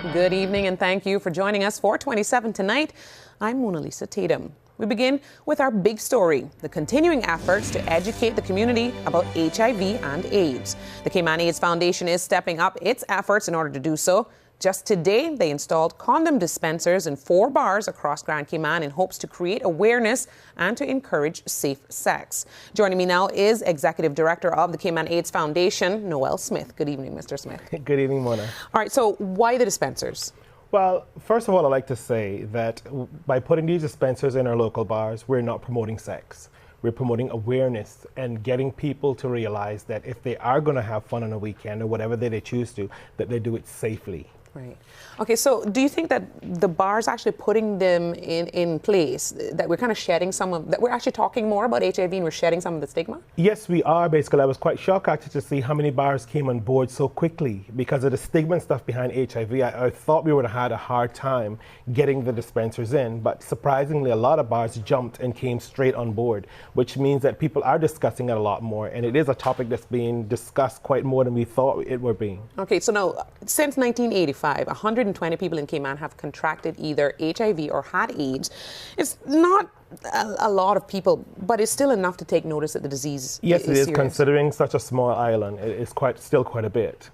Good evening and thank you for joining us for 27 tonight. I'm Mona Lisa Tatum. We begin with our big story, the continuing efforts to educate the community about HIV and AIDS. The Cayman AIDS Foundation is stepping up its efforts in order to do so. Just today, they installed condom dispensers in 4 bars across Grand Cayman in hopes to create awareness and to encourage safe sex. Joining me now is Executive Director of the Cayman AIDS Foundation, Noel Smith. Good evening, Mr. Smith. Good evening, Mona. All right, so why the dispensers? Well, first of all, I'd like to say that by putting these dispensers in our local bars, we're not promoting sex. We're promoting awareness and getting people to realize that if they are going to have fun on a weekend or whatever day they choose to, that they do it safely. Right. Okay, so do you think that the bars actually putting them in place, that we're kind of shedding some of, that we're actually talking more about HIV and we're shedding some of the stigma? Yes, we are. Basically, I was quite shocked actually to see how many bars came on board so quickly because of the stigma and stuff behind HIV. I thought we would have had a hard time getting the dispensers in, but surprisingly, a lot of bars jumped and came straight on board, which means that people are discussing it a lot more, and it is a topic that's being discussed quite more than we thought it were being. Okay, so now, since 1985, 120 people in Cayman have contracted either HIV or had AIDS. It's not a lot of people, but it's still enough to take notice that the disease yes, is it is. serious. Considering such a small island, it's still quite a bit.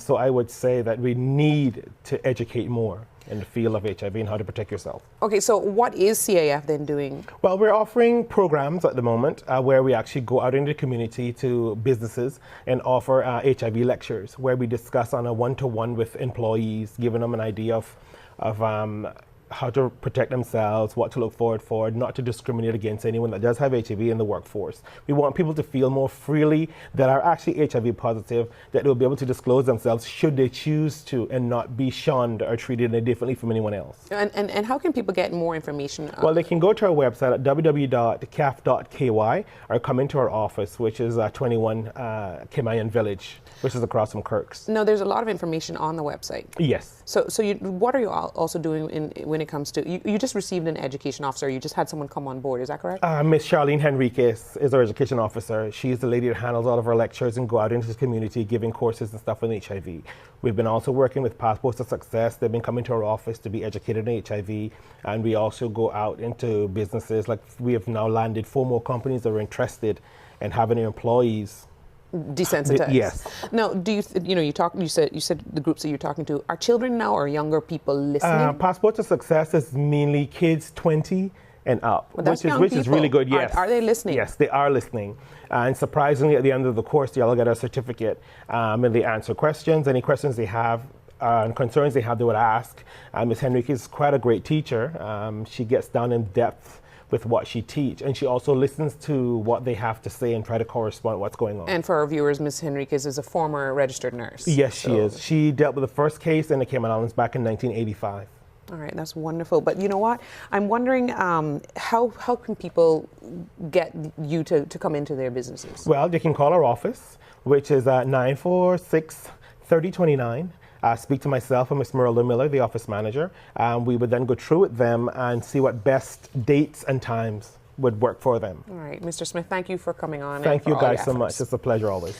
So I would say that we need to educate more in the field of HIV and how to protect yourself. Okay, so what is CAF then doing? Well, we're offering programs at the moment where we actually go out into the community to businesses and offer HIV lectures where we discuss on a one-to-one with employees, giving them an idea of how to protect themselves, what to look forward for, not to discriminate against anyone that does have HIV in the workforce. We want people to feel more freely that are actually HIV positive, that they'll be able to disclose themselves should they choose to and not be shunned or treated differently from anyone else. And how can people get more information? Well, they can go to our website at www.caf.ky or come into our office, which is 21 Cayman Village, which is across from Kirk's. No, there's a lot of information on the website. Yes. So what are you also doing when it comes to, you just received an education officer, you just had someone come on board, is that correct? Miss Charlene Henriquez is our education officer. She's the lady that handles all of our lectures and go out into the community giving courses and stuff on HIV. We've been also working with Passports to Success. They've been coming to our office to be educated on HIV, and we also go out into businesses. Like we have now landed 4 more companies that are interested in having their employees desensitized. Yes. Now, do you you said the groups that you're talking to are children now or younger people listening? Passport to Success is mainly kids 20 and up, Well, which is really good. Yes. Are they listening? Yes, they are listening. And surprisingly, at the end of the course, they all get a certificate, and they answer questions. Any questions they have and concerns they have, they would ask. Ms. Henriquez is quite a great teacher. She gets down in depth with what she teaches, and she also listens to what they have to say and try to correspond what's going on. And for our viewers, Ms. Henriquez is a former registered nurse. Yes, she is. She dealt with the first case in the Cayman Islands back in 1985. All right, that's wonderful. But you know what? I'm wondering how can people get you to come into their businesses? Well, they can call our office, which is 946-3029. Speak to myself and Ms. Merle Miller, the office manager. We would then go through with them and see what best dates and times would work for them. All right, Mr. Smith, thank you for coming on. Thank you guys so much. It's a pleasure always.